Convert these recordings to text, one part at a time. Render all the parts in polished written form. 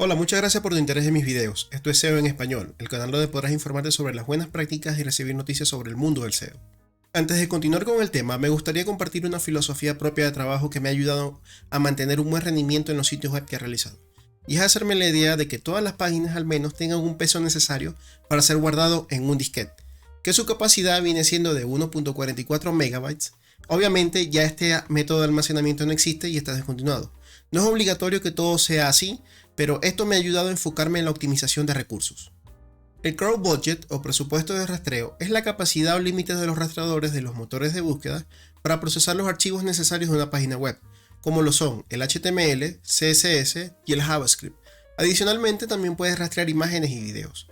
Hola, muchas gracias por tu interés en mis videos. Esto es SEO en español, el canal donde podrás informarte sobre las buenas prácticas y recibir noticias sobre el mundo del SEO. Antes de continuar con el tema, me gustaría compartir una filosofía propia de trabajo que me ha ayudado a mantener un buen rendimiento en los sitios web que he realizado. Y es hacerme la idea de que todas las páginas al menos tengan un peso necesario para ser guardado en un disquete, que su capacidad viene siendo de 1.44 megabytes. Obviamente ya este método de almacenamiento no existe y está descontinuado. No es obligatorio que todo sea así, pero esto me ha ayudado a enfocarme en la optimización de recursos. El Crawl Budget o presupuesto de rastreo es la capacidad o límites de los rastreadores de los motores de búsqueda para procesar los archivos necesarios de una página web, como lo son el HTML, CSS y el JavaScript. Adicionalmente también puedes rastrear imágenes y videos.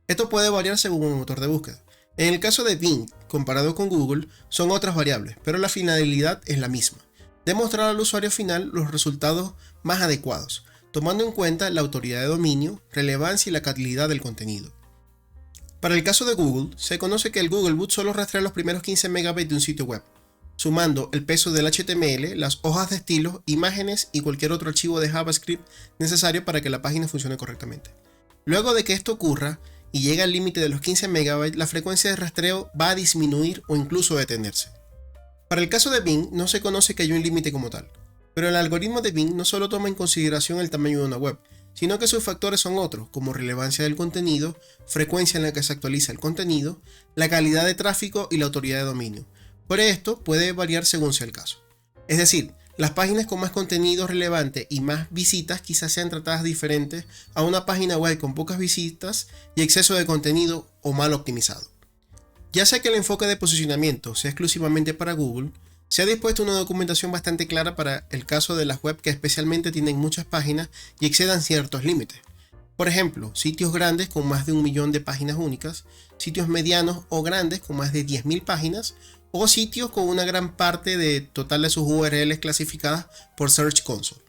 Esto puede variar según el motor de búsqueda. En el caso de Bing, comparado con Google, son otras variables, pero la finalidad es la misma: demostrar al usuario final los resultados más adecuados, tomando en cuenta la autoridad de dominio, relevancia y la calidad del contenido. Para el caso de Google, se conoce que el Googlebot solo rastrea los primeros 15 megabytes de un sitio web, sumando el peso del HTML, las hojas de estilo, imágenes y cualquier otro archivo de JavaScript necesario para que la página funcione correctamente. Luego de que esto ocurra y llegue al límite de los 15 megabytes, la frecuencia de rastreo va a disminuir o incluso detenerse. Para el caso de Bing, no se conoce que haya un límite como tal, pero el algoritmo de Bing no solo toma en consideración el tamaño de una web, sino que sus factores son otros, como relevancia del contenido, frecuencia en la que se actualiza el contenido, la calidad de tráfico y la autoridad de dominio. Por esto puede variar según sea el caso. Es decir, las páginas con más contenido relevante y más visitas quizás sean tratadas diferentes a una página web con pocas visitas y exceso de contenido o mal optimizado. Ya sea que el enfoque de posicionamiento sea exclusivamente para Google, se ha dispuesto una documentación bastante clara para el caso de las web que especialmente tienen muchas páginas y excedan ciertos límites. Por ejemplo, sitios grandes con más de 1 millón de páginas únicas, sitios medianos o grandes con más de 10.000 páginas, o sitios con una gran parte de total de sus URLs clasificadas por Search Console.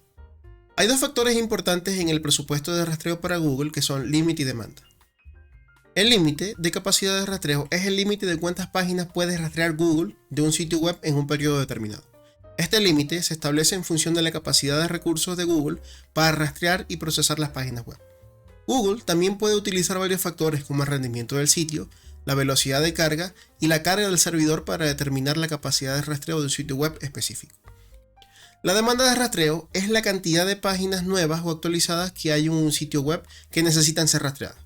Hay dos factores importantes en el presupuesto de rastreo para Google que son límite y demanda. El límite de capacidad de rastreo es el límite de cuántas páginas puede rastrear Google de un sitio web en un periodo determinado. Este límite se establece en función de la capacidad de recursos de Google para rastrear y procesar las páginas web. Google también puede utilizar varios factores como el rendimiento del sitio, la velocidad de carga y la carga del servidor para determinar la capacidad de rastreo de un sitio web específico. La demanda de rastreo es la cantidad de páginas nuevas o actualizadas que hay en un sitio web que necesitan ser rastreadas.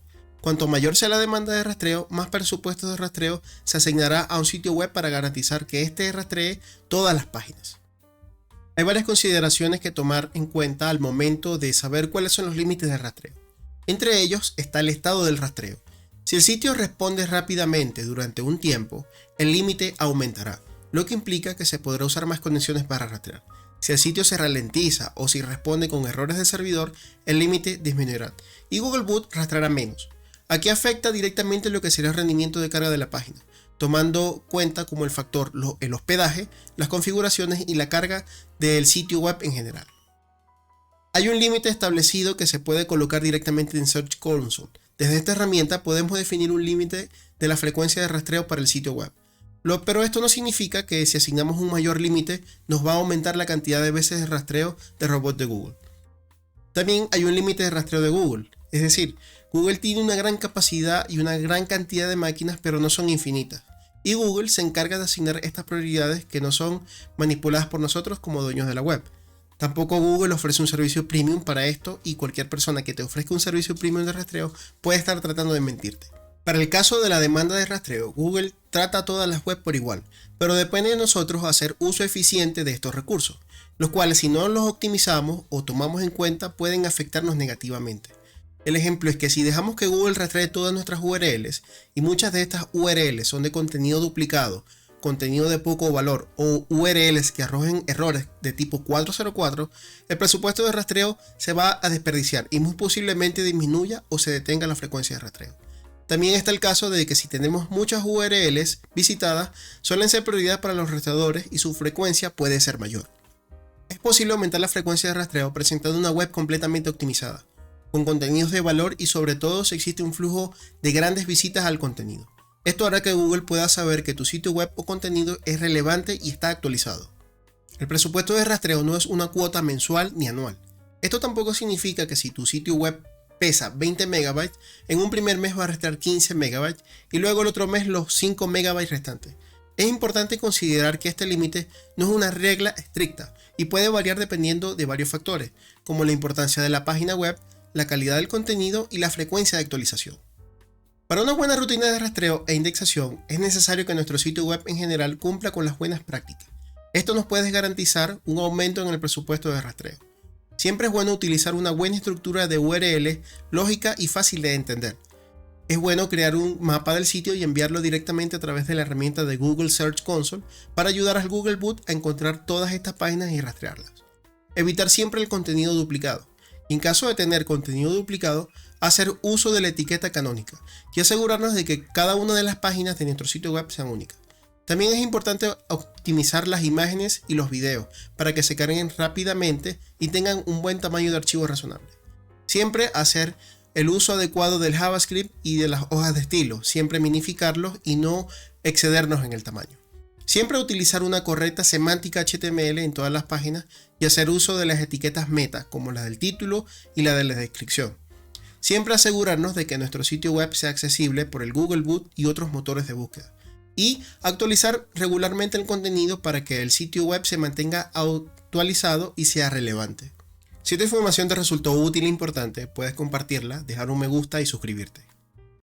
Cuanto mayor sea la demanda de rastreo, más presupuesto de rastreo se asignará a un sitio web para garantizar que éste rastree todas las páginas. Hay varias consideraciones que tomar en cuenta al momento de saber cuáles son los límites de rastreo. Entre ellos está el estado del rastreo. Si el sitio responde rápidamente durante un tiempo, el límite aumentará, lo que implica que se podrá usar más conexiones para rastrear. Si el sitio se ralentiza o si responde con errores de servidor, el límite disminuirá y Googlebot rastreará menos. Aquí afecta directamente lo que será el rendimiento de carga de la página, tomando cuenta como el factor el hospedaje, las configuraciones y la carga del sitio web en general. Hay un límite establecido que se puede colocar directamente en Search Console. Desde esta herramienta podemos definir un límite de la frecuencia de rastreo para el sitio web. Pero esto no significa que si asignamos un mayor límite nos va a aumentar la cantidad de veces de rastreo de robots de Google. También hay un límite de rastreo de Google, es decir, Google tiene una gran capacidad y una gran cantidad de máquinas, pero no son infinitas. Y Google se encarga de asignar estas prioridades que no son manipuladas por nosotros como dueños de la web. Tampoco Google ofrece un servicio premium para esto y cualquier persona que te ofrezca un servicio premium de rastreo puede estar tratando de mentirte. Para el caso de la demanda de rastreo, Google trata a todas las webs por igual, pero depende de nosotros hacer uso eficiente de estos recursos, los cuales si no los optimizamos o tomamos en cuenta pueden afectarnos negativamente. El ejemplo es que si dejamos que Google rastree todas nuestras URLs y muchas de estas URLs son de contenido duplicado, contenido de poco valor o URLs que arrojen errores de tipo 404, el presupuesto de rastreo se va a desperdiciar y muy posiblemente disminuya o se detenga la frecuencia de rastreo. También está el caso de que si tenemos muchas URLs visitadas, suelen ser prioridad para los rastreadores y su frecuencia puede ser mayor. Es posible aumentar la frecuencia de rastreo presentando una web completamente optimizada, con contenidos de valor y sobre todo si existe un flujo de grandes visitas al contenido. Esto hará que Google pueda saber que tu sitio web o contenido es relevante y está actualizado. El presupuesto de rastreo no es una cuota mensual ni anual. Esto tampoco significa que si tu sitio web pesa 20 MB, en un primer mes va a restar 15 MB y luego el otro mes los 5 MB restantes. Es importante considerar que este límite no es una regla estricta y puede variar dependiendo de varios factores, como la importancia de la página web, la calidad del contenido y la frecuencia de actualización. Para una buena rutina de rastreo e indexación, es necesario que nuestro sitio web en general cumpla con las buenas prácticas. Esto nos puede garantizar un aumento en el presupuesto de rastreo. Siempre es bueno utilizar una buena estructura de URL lógica y fácil de entender. Es bueno crear un mapa del sitio y enviarlo directamente a través de la herramienta de Google Search Console para ayudar al Googlebot a encontrar todas estas páginas y rastrearlas. Evitar siempre el contenido duplicado. Y en caso de tener contenido duplicado, hacer uso de la etiqueta canónica y asegurarnos de que cada una de las páginas de nuestro sitio web sean únicas. También es importante optimizar las imágenes y los videos para que se carguen rápidamente y tengan un buen tamaño de archivo razonable. Siempre hacer el uso adecuado del JavaScript y de las hojas de estilo, siempre minificarlos y no excedernos en el tamaño. Siempre utilizar una correcta semántica HTML en todas las páginas y hacer uso de las etiquetas meta, como la del título y la de la descripción. Siempre asegurarnos de que nuestro sitio web sea accesible por el Googlebot y otros motores de búsqueda. Y actualizar regularmente el contenido para que el sitio web se mantenga actualizado y sea relevante. Si esta información te resultó útil e importante, puedes compartirla, dejar un me gusta y suscribirte.